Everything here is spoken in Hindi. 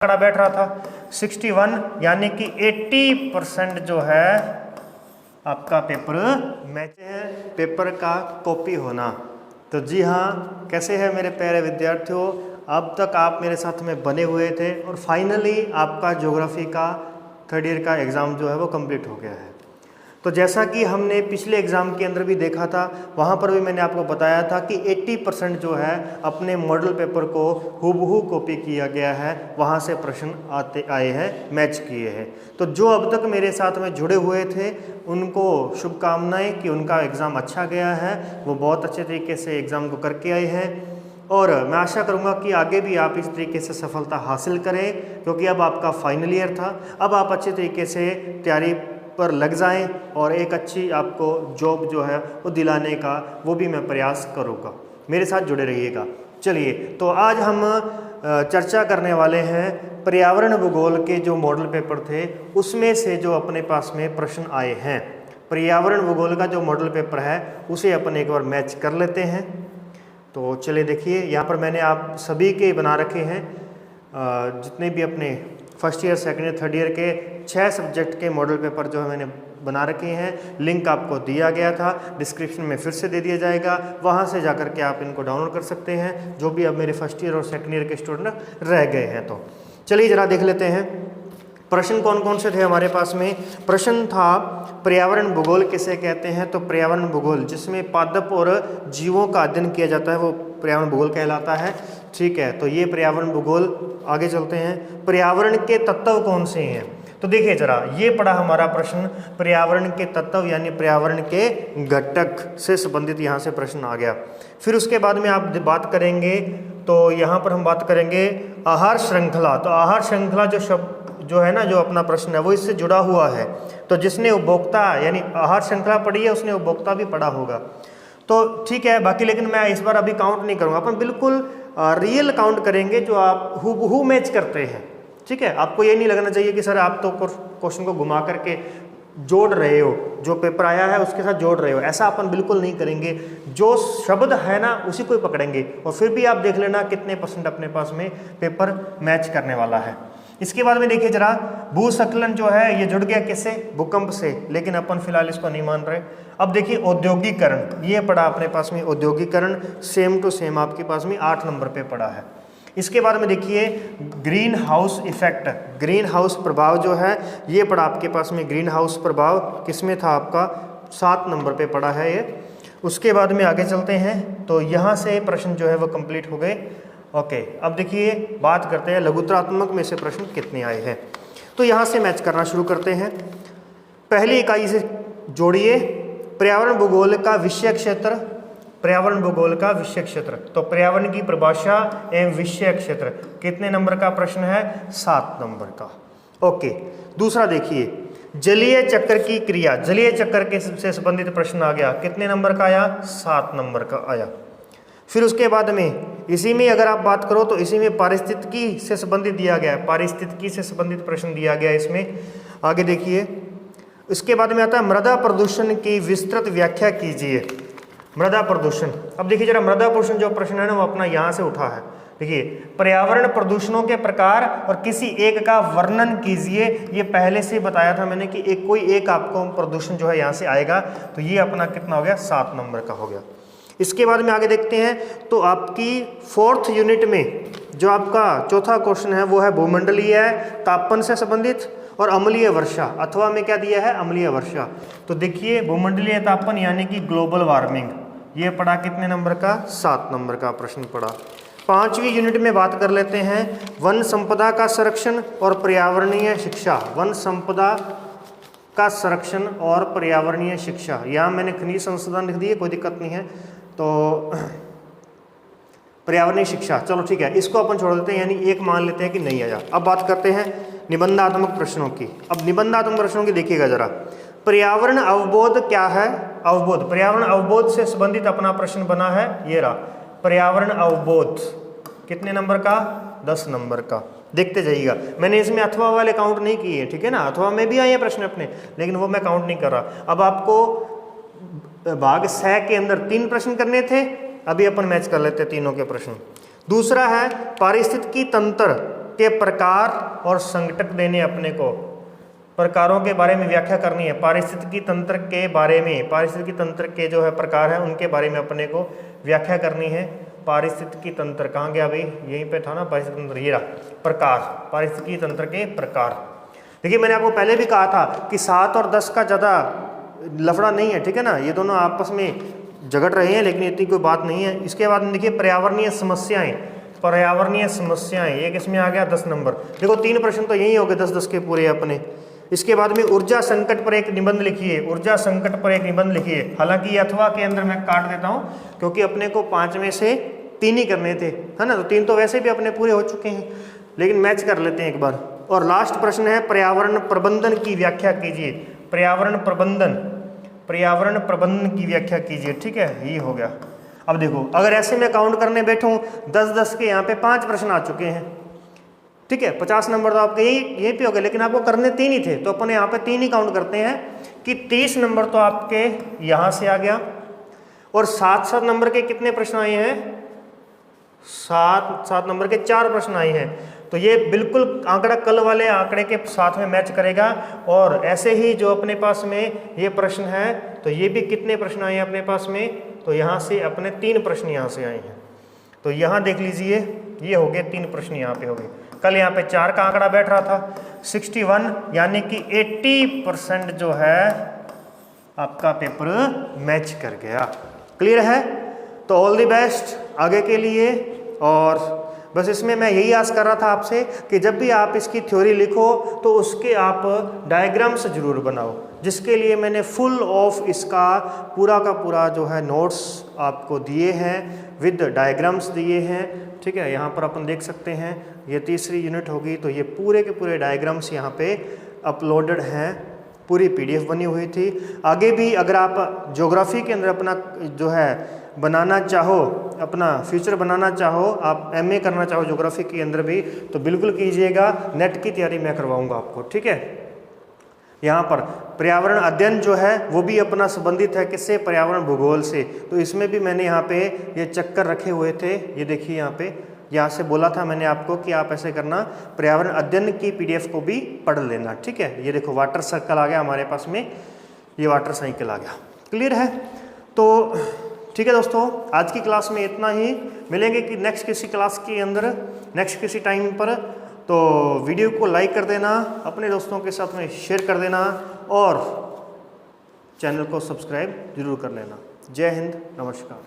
आंकड़ा बैठ रहा था 61, यानी कि 80% जो है आपका पेपर मैच है, पेपर का कॉपी होना। तो जी हाँ, कैसे है मेरे प्यारे विद्यार्थियों, अब तक आप मेरे साथ में बने हुए थे और फाइनली आपका ज्योग्राफी का थर्ड ईयर का एग्ज़ाम जो है वो कंप्लीट हो गया है। तो जैसा कि हमने पिछले एग्ज़ाम के अंदर भी देखा था, वहाँ पर भी मैंने आपको बताया था कि 80% जो है अपने मॉडल पेपर को हूबहू कॉपी किया गया है, वहाँ से प्रश्न आए हैं, मैच किए हैं। तो जो अब तक मेरे साथ में जुड़े हुए थे उनको शुभकामनाएं कि उनका एग्ज़ाम अच्छा गया है, वो बहुत अच्छे तरीके से एग्ज़ाम को करके आए हैं और मैं आशा करूंगा कि आगे भी आप इस तरीके से सफलता हासिल करें, क्योंकि अब आपका फाइनल ईयर था। अब आप अच्छे तरीके से तैयारी पर लग जाएं और एक अच्छी आपको जॉब जो है वो दिलाने का वो भी मैं प्रयास करूँगा। मेरे साथ जुड़े रहिएगा। चलिए, तो आज हम चर्चा करने वाले हैं पर्यावरण भूगोल के जो मॉडल पेपर थे उसमें से जो अपने पास में प्रश्न आए हैं। पर्यावरण भूगोल का जो मॉडल पेपर है उसे अपन एक बार मैच कर लेते हैं। तो चलिए देखिए, यहाँ पर मैंने आप सभी के बना रखे हैं, जितने भी अपने first year, second year, third year के 6 सब्जेक्ट के मॉडल पेपर जो है मैंने बना रखे हैं। लिंक आपको दिया गया था, डिस्क्रिप्शन में फिर से दे दिया जाएगा, वहाँ से जाकर के आप इनको डाउनलोड कर सकते हैं, जो भी अब मेरे फर्स्ट ईयर और सेकंड ईयर के स्टूडेंट रह गए हैं। तो चलिए ज़रा देख लेते हैं प्रश्न कौन कौन से थे हमारे पास में। प्रश्न था पर्यावरण भूगोल किसे कहते हैं। तो पर्यावरण भूगोल जिसमें पादप और जीवों का अध्ययन किया जाता है वो पर्यावरण भूगोल कहलाता है। ठीक है, तो ये पर्यावरण भूगोल। आगे चलते हैं, पर्यावरण के तत्व कौन से हैं। तो देखिए जरा, ये पड़ा हमारा प्रश्न, पर्यावरण के तत्व यानी पर्यावरण के घटक से संबंधित यहाँ से प्रश्न आ गया। फिर उसके बाद में आप बात करेंगे, तो यहाँ पर हम बात करेंगे आहार श्रृंखला। तो आहार श्रृंखला जो शब्द जो है ना, जो अपना प्रश्न है वो इससे जुड़ा हुआ है। तो जिसने उपभोक्ता यानी आहार श्रृंखला पढ़ी है उसने उपभोक्ता भी पढ़ा होगा। तो ठीक है, बाकी लेकिन मैं इस बार अभी काउंट नहीं करूँगा, अपन बिल्कुल रियल काउंट करेंगे जो आप हूबहू मैच करते हैं। ठीक है, आपको ये नहीं लगना चाहिए कि सर आप तो क्वेश्चन को घुमा करके जोड़ रहे हो, जो पेपर आया है उसके साथ जोड़ रहे हो, ऐसा अपन बिल्कुल नहीं करेंगे। जो शब्द है ना उसी को ही पकड़ेंगे और फिर भी आप देख लेना कितने % अपने पास में पेपर मैच करने वाला है। इसके बाद में देखिए जरा, भूस्खलन जो है ये जुड़ गया किससे, भूकंप से, लेकिन अपन फिलहाल इसको नहीं मान रहे। अब देखिए औद्योगिकरण, ये पड़ा अपने पास में औद्योगिकरण, सेम टू सेम आपके पास में 8 नंबर पे पड़ा है। इसके बाद में देखिए green house effect, green house प्रभाव जो है ये पड़ा आपके पास में। ग्रीन हाउस प्रभाव किसमें था आपका, 7 नंबर पे पड़ा है ये। उसके बाद में आगे चलते हैं, तो यहाँ से प्रश्न जो है वो कंप्लीट हो गए। ओके, अब देखिए बात करते हैं लघुत्तरात्मक में से प्रश्न कितने आए हैं। तो यहाँ से मैच करना शुरू करते हैं। पहली इकाई से जोड़िए पर्यावरण भूगोल का विषय क्षेत्र, पर्यावरण भूगोल का विषय क्षेत्र। तो पर्यावरण की परिभाषा एवं विषय क्षेत्र कितने नंबर का प्रश्न है, 7 नंबर का। ओके, दूसरा देखिए जलीय चक्र की क्रिया, जलीय चक्र के से संबंधित प्रश्न आ गया, कितने नंबर का आया, 7 नंबर का आया। फिर उसके बाद में इसी में अगर आप बात करो तो इसी में पारिस्थितिकी से संबंधित दिया गया है, पारिस्थितिकी से संबंधित प्रश्न दिया गया है इसमें। आगे देखिए, इसके बाद में आता है मृदा प्रदूषण की विस्तृत व्याख्या कीजिए। मृदा प्रदूषण, अब देखिए जरा मृदा प्रदूषण जो प्रश्न है ना वो अपना यहाँ से उठा है। देखिए पर्यावरण प्रदूषणों के प्रकार और किसी एक का वर्णन कीजिए। ये पहले से बताया था मैंने कि कोई एक आपको प्रदूषण जो है यहाँ से आएगा। तो ये अपना कितना हो गया, 7 नंबर का हो गया। इसके बाद में आगे देखते हैं, तो आपकी 4th यूनिट में जो आपका चौथा क्वेश्चन है वो है भूमंडलीय तापन से संबंधित और अम्लीय वर्षा, अथवा में क्या दिया है, अम्लीय वर्षा। तो देखिए भूमंडलीय तापन यानी कि ग्लोबल वार्मिंग, ये पड़ा कितने नंबर का, 7 नंबर का प्रश्न पड़ा। 5वीं यूनिट में बात कर लेते हैं वन संपदा का संरक्षण और पर्यावरणीय शिक्षा। वन संपदा का संरक्षण और पर्यावरणीय शिक्षा, यहाँ मैंने खनिज संसाधन लिख दिए, कोई दिक्कत नहीं है। तो पर्यावरणीय शिक्षा, चलो ठीक है, इसको अपन छोड़ देते हैं, यानी एक मान लेते हैं कि नहीं आया। अब बात करते हैं निबंधात्मक प्रश्नों की। अब निबंधात्मक प्रश्नों की देखिएगा जरा, पर्यावरण अवबोध क्या है, अवबोध, पर्यावरण अवबोध से संबंधित अपना प्रश्न बना है, ये रहा पर्यावरण अवबोध, कितने नंबर का, 10 नंबर का। देखते जाइएगा, मैंने इसमें अथवा वाले काउंट नहीं किए, ठीक है ना, अथवा में भी आए हैं प्रश्न अपने, लेकिन वो मैं काउंट नहीं कर रहा। अब आपको भाग 6 के अंदर 3 प्रश्न करने थे, अभी अपन मैच कर लेते हैं तीनों के प्रश्न। दूसरा है पारिस्थितिकी तंत्र के प्रकार और संघटक देने अपने को, प्रकारों के बारे में व्याख्या करनी है, पारिस्थितिकी तंत्र के बारे में, पारिस्थितिकी तंत्र के जो है प्रकार है उनके बारे में अपने को व्याख्या करनी है। पारिस्थितिकी तंत्र कहाँ गया भाई, यहीं पे था ना पारिस्थितिकी तंत्र, ये रहा प्रकार, पारिस्थितिकी तंत्र के प्रकार। देखिए मैंने आपको पहले भी कहा था कि 7 और 10 का ज़्यादा लफड़ा नहीं है, ठीक है ना, ये दोनों आपस में झगड़ रहे हैं लेकिन इतनी कोई बात नहीं है। इसके बाद देखिए पर्यावरणीय समस्याएं, पर्यावरणीय समस्याएं, ये किसमें आ गया 10 नंबर। देखो 3 प्रश्न तो यही हो गए 10-10 के पूरे अपने। इसके बाद में ऊर्जा संकट पर एक निबंध लिखिए, ऊर्जा संकट पर एक निबंध लिखिए। हालांकि अथवा के अंदर मैं काट देता हूँ क्योंकि अपने को 5 में से 3 ही करने थे, है ना, तो 3 तो वैसे भी अपने पूरे हो चुके हैं, लेकिन मैच कर लेते हैं एक बार। और लास्ट प्रश्न है पर्यावरण प्रबंधन की व्याख्या कीजिए, पर्यावरण प्रबंधन, पर्यावरण प्रबंधन की व्याख्या कीजिए, ठीक है, ये हो गया। अब देखो अगर ऐसे मैं काउंट करने बैठूं 10-10 के यहाँ पे 5 प्रश्न आ चुके हैं, ठीक है, 50 नंबर तो आपके यही पे हो गए, लेकिन आपको करने 3 ही थे तो अपने यहाँ पे 3 ही काउंट करते हैं कि 30 नंबर तो आपके यहाँ से आ गया। और 7-7 नंबर के कितने प्रश्न आए हैं, 7 नंबर के 4 प्रश्न आए हैं। तो ये बिल्कुल आंकड़ा कल वाले आंकड़े के साथ में मैच करेगा। और ऐसे ही जो अपने पास में ये प्रश्न है तो ये भी कितने प्रश्न आए हैं अपने पास में, तो यहाँ से अपने 3 प्रश्न यहाँ से आए हैं। तो यहाँ देख लीजिए ये हो गए 3 प्रश्न यहाँ पे हो गए। कल यहाँ पे 4 का आंकड़ा बैठ रहा था, 61 यानी कि 80% जो है आपका पेपर मैच कर गया। क्लियर है, तो ऑल द बेस्ट आगे के लिए। और बस इसमें मैं यही आस कर रहा था आपसे कि जब भी आप इसकी थ्योरी लिखो तो उसके आप डायग्राम्स जरूर बनाओ, जिसके लिए मैंने फुल ऑफ इसका पूरा का पूरा जो है नोट्स आपको दिए हैं, विद डायग्राम्स दिए हैं, ठीक है। यहाँ पर अपन देख सकते हैं ये तीसरी यूनिट होगी, तो ये पूरे के पूरे डायग्राम्स यहाँ पे अपलोडेड हैं, पूरी PDF बनी हुई थी। आगे भी अगर आप ज्योग्राफी के अंदर अपना जो है बनाना चाहो, अपना फ्यूचर बनाना चाहो, आप MA करना चाहो ज्योग्राफी के अंदर भी, तो बिल्कुल कीजिएगा। नेट की तैयारी मैं करवाऊंगा आपको, ठीक है। यहाँ पर पर्यावरण अध्ययन जो है वो भी अपना संबंधित है किससे, पर्यावरण भूगोल से। तो इसमें भी मैंने यहाँ पे ये चक्कर रखे हुए थे, ये देखिए यहाँ पे, यहाँ से बोला था मैंने आपको कि आप ऐसे करना, पर्यावरण अध्ययन की PDF को भी पढ़ लेना, ठीक है। ये देखो वाटर सर्कल आ गया हमारे पास में, ये वाटर साइकिल आ गया। क्लियर है, तो ठीक है दोस्तों, आज की क्लास में इतना ही। मिलेंगे कि नेक्स्ट किसी क्लास के अंदर, नेक्स्ट किसी टाइम पर। तो वीडियो को लाइक कर देना, अपने दोस्तों के साथ में शेयर कर देना और चैनल को सब्सक्राइब जरूर कर लेना। जय हिंद, नमस्कार।